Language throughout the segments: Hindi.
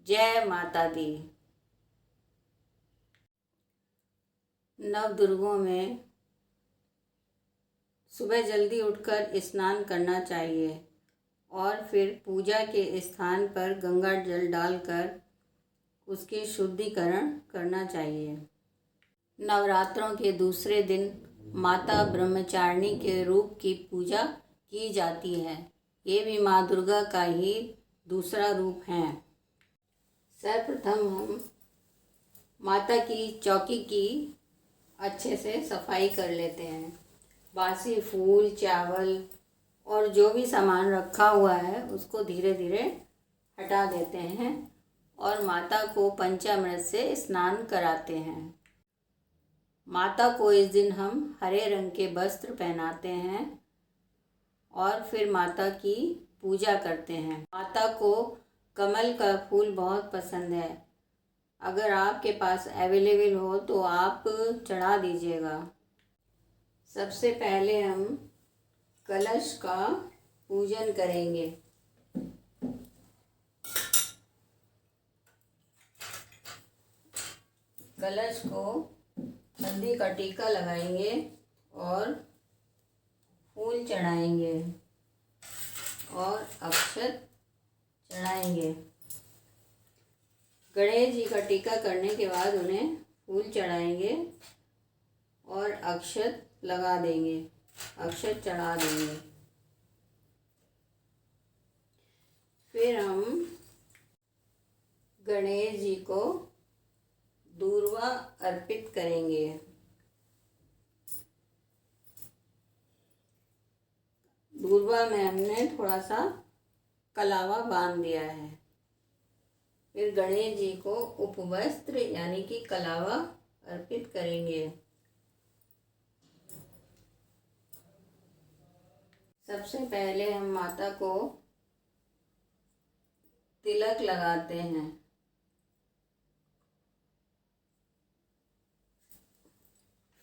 जय माता दी। नवदुर्गों में सुबह जल्दी उठकर स्नान करना चाहिए और फिर पूजा के स्थान पर गंगा जल डालकर उसकी शुद्धिकरण करना चाहिए। नवरात्रों के दूसरे दिन माता ब्रह्मचारिणी के रूप की पूजा की जाती है। ये भी माँ दुर्गा का ही दूसरा रूप है। सर्वप्रथम हम माता की चौकी की अच्छे से सफाई कर लेते हैं। बासी फूल, चावल और जो भी सामान रखा हुआ है उसको धीरे धीरे हटा देते हैं और माता को पंचामृत से स्नान कराते हैं। माता को इस दिन हम हरे रंग के वस्त्र पहनाते हैं और फिर माता की पूजा करते हैं। माता को कमल का फूल बहुत पसंद है। अगर आपके पास अवेलेबल हो तो आप चढ़ा दीजिएगा। सबसे पहले हम कलश का पूजन करेंगे। कलश को हल्दी का टीका लगाएंगे और फूल चढ़ाएंगे और अक्षत चढ़ाएंगे। गणेश जी का टीका करने के बाद उन्हें फूल चढ़ाएंगे और अक्षत लगा देंगे, अक्षत चढ़ा देंगे। फिर हम गणेश जी को दूर्वा अर्पित करेंगे। दूर्वा में हमने थोड़ा सा कलावा बांध दिया है। फिर गणेश जी को उपवस्त्र यानी कि कलावा अर्पित करेंगे। सबसे पहले हम माता को तिलक लगाते हैं।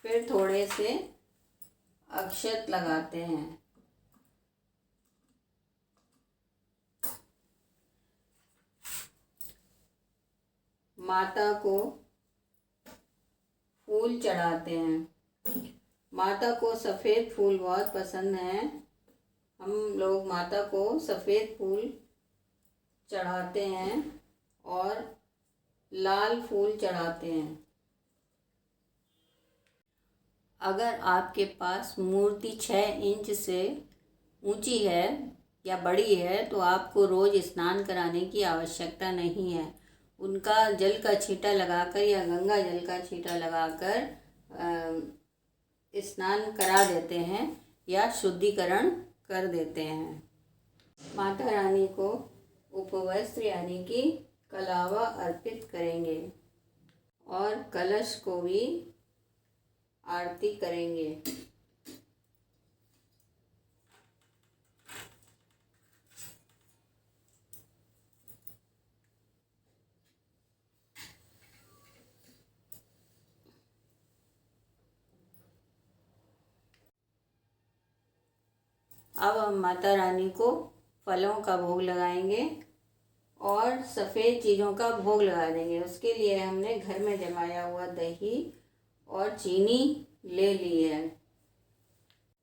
फिर थोड़े से अक्षत लगाते हैं। माता को फूल चढ़ाते हैं। माता को सफ़ेद फूल बहुत पसंद हैं। हम लोग माता को सफ़ेद फूल चढ़ाते हैं और लाल फूल चढ़ाते हैं। अगर आपके पास मूर्ति 6 इंच से ऊंची है या बड़ी है तो आपको रोज़ स्नान कराने की आवश्यकता नहीं है। उनका जल का छींटा लगाकर या गंगा जल का छींटा लगाकर स्नान करा देते हैं या शुद्धिकरण कर देते हैं। माता रानी को उपवस्त्र यानी कि कलावा अर्पित करेंगे और कलश को भी आरती करेंगे। अब हम माता रानी को फलों का भोग लगाएंगे और सफ़ेद चीज़ों का भोग लगा देंगे। उसके लिए हमने घर में जमाया हुआ दही और चीनी ले ली है।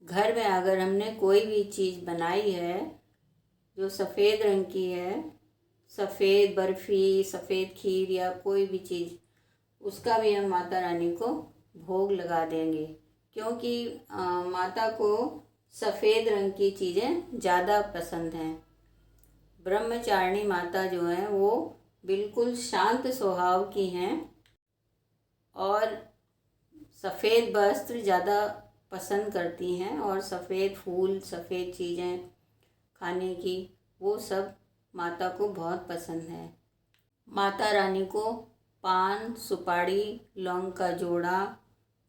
घर में अगर हमने कोई भी चीज़ बनाई है जो सफ़ेद रंग की है, सफ़ेद बर्फ़ी, सफ़ेद खीर या कोई भी चीज़, उसका भी हम माता रानी को भोग लगा देंगे। क्योंकि माता को सफ़ेद रंग की चीज़ें ज़्यादा पसंद हैं। ब्रह्मचारिणी माता जो हैं वो बिल्कुल शांत स्वभाव की हैं और सफ़ेद वस्त्र ज़्यादा पसंद करती हैं और सफ़ेद फूल, सफ़ेद चीज़ें खाने की वो सब माता को बहुत पसंद है। माता रानी को पान, सुपारी, लौंग का जोड़ा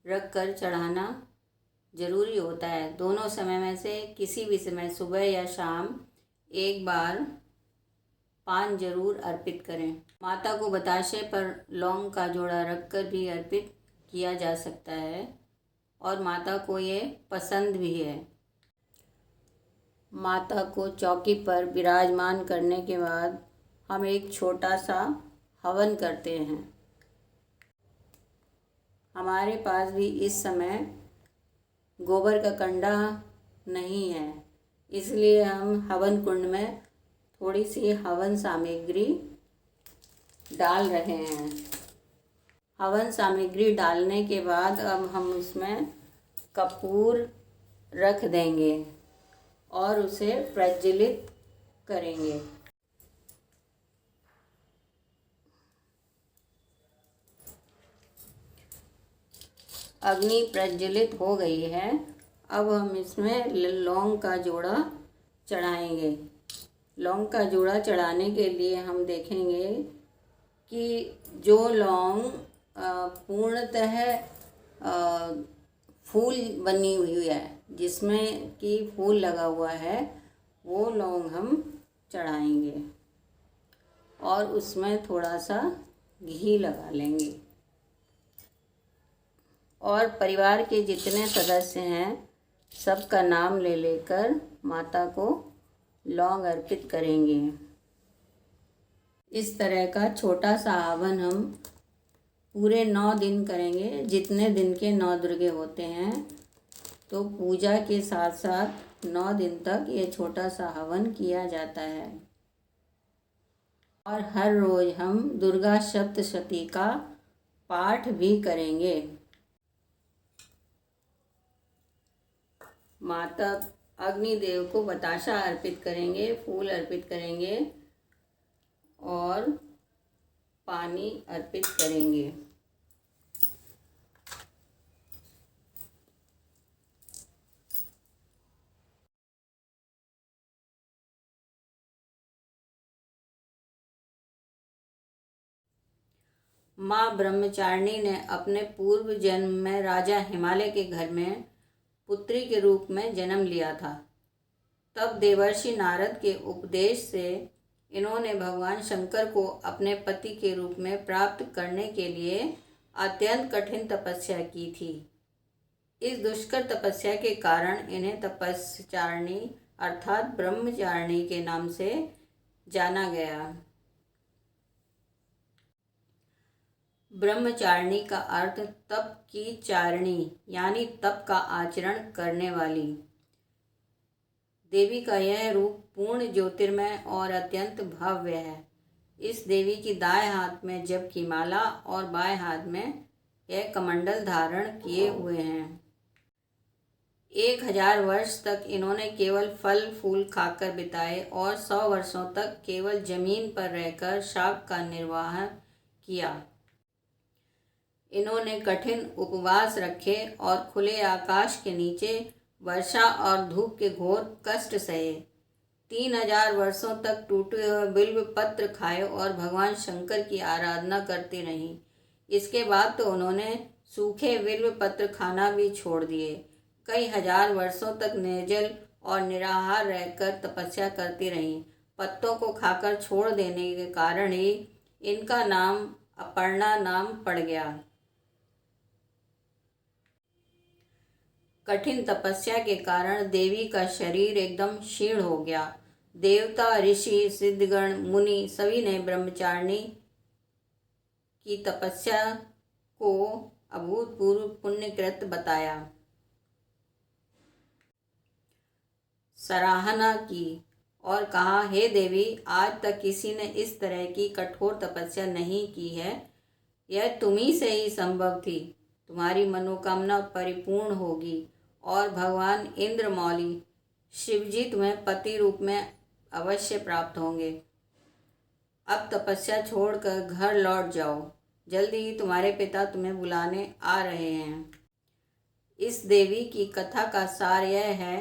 रख कर चढ़ाना ज़रूरी होता है। दोनों समय में से किसी भी समय, सुबह या शाम, एक बार पान जरूर अर्पित करें। माता को बताशे पर लौंग का जोड़ा रखकर भी अर्पित किया जा सकता है और माता को ये पसंद भी है। माता को चौकी पर विराजमान करने के बाद हम एक छोटा सा हवन करते हैं। हमारे पास भी इस समय गोबर का कंडा नहीं है, इसलिए हम हवन कुंड में थोड़ी सी हवन सामग्री डाल रहे हैं। हवन सामग्री डालने के बाद अब हम उसमें कपूर रख देंगे और उसे प्रज्वलित करेंगे। अग्नि प्रज्वलित हो गई है। अब हम इसमें लौंग का जोड़ा चढ़ाएंगे। लौंग का जोड़ा चढ़ाने के लिए हम देखेंगे कि जो लौंग पूर्णतः फूल बनी हुई है, जिसमें कि फूल लगा हुआ है, वो लौंग हम चढ़ाएंगे और उसमें थोड़ा सा घी लगा लेंगे। और परिवार के जितने सदस्य हैं सबका नाम ले लेकर माता को लौंग अर्पित करेंगे। इस तरह का छोटा सा हवन हम पूरे 9 दिन करेंगे। जितने दिन के 9 दुर्गे होते हैं, तो पूजा के साथ साथ 9 दिन तक ये छोटा सा हवन किया जाता है। और हर रोज़ हम दुर्गा सप्तशती का पाठ भी करेंगे। माता अग्निदेव को बताशा अर्पित करेंगे, फूल अर्पित करेंगे और पानी अर्पित करेंगे। माँ ब्रह्मचारिणी ने अपने पूर्व जन्म में राजा हिमालय के घर में पुत्री के रूप में जन्म लिया था। तब देवर्षि नारद के उपदेश से इन्होंने भगवान शंकर को अपने पति के रूप में प्राप्त करने के लिए अत्यंत कठिन तपस्या की थी। इस दुष्कर तपस्या के कारण इन्हें तपस्चारिणी अर्थात ब्रह्मचारिणी के नाम से जाना गया। ब्रह्मचारिणी का अर्थ तप की चारिणी यानी तप का आचरण करने वाली। देवी का यह रूप पूर्ण ज्योतिर्मय और अत्यंत भव्य है। इस देवी की दाएं हाथ में जप की माला और बाएं हाथ में यह कमंडल धारण किए हुए हैं। 1000 वर्ष तक इन्होंने केवल फल फूल खाकर बिताए और 100 वर्षों तक केवल जमीन पर रहकर शाक का निर्वाह किया। इन्होंने कठिन उपवास रखे और खुले आकाश के नीचे वर्षा और धूप के घोर कष्ट सहे। 3000 वर्षों तक टूटे हुए बिल्व पत्र खाए और भगवान शंकर की आराधना करती रहीं। इसके बाद तो उन्होंने सूखे बिल्व पत्र खाना भी छोड़ दिए। कई हजार वर्षों तक निर्जल और निराहार रहकर तपस्या करती रहीं। पत्तों को खाकर छोड़ देने के कारण ही इनका नाम अपर्णा नाम पड़ गया। कठिन तपस्या के कारण देवी का शरीर एकदम क्षीण हो गया। देवता, ऋषि, सिद्धगण, मुनि सभी ने ब्रह्मचारिणी की तपस्या को अभूतपूर्व पुण्यकृत बताया, सराहना की और कहा, हे देवी, आज तक किसी ने इस तरह की कठोर तपस्या नहीं की है। यह तुम्ही से ही संभव थी। तुम्हारी मनोकामना परिपूर्ण होगी और भगवान इंद्रमौली शिवजी तुम्हें पति रूप में अवश्य प्राप्त होंगे। अब तपस्या छोड़कर घर लौट जाओ। जल्दी ही तुम्हारे पिता तुम्हें बुलाने आ रहे हैं। इस देवी की कथा का सार यह है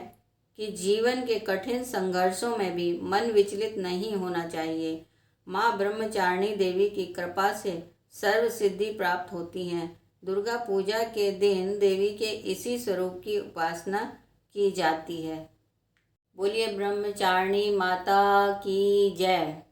कि जीवन के कठिन संघर्षों में भी मन विचलित नहीं होना चाहिए। माँ ब्रह्मचारिणी देवी की कृपा से सर्व सिद्धि प्राप्त होती हैं। दुर्गा पूजा के दिन देवी के इसी स्वरूप की उपासना की जाती है। बोलिए ब्रह्मचारिणी माता की जय।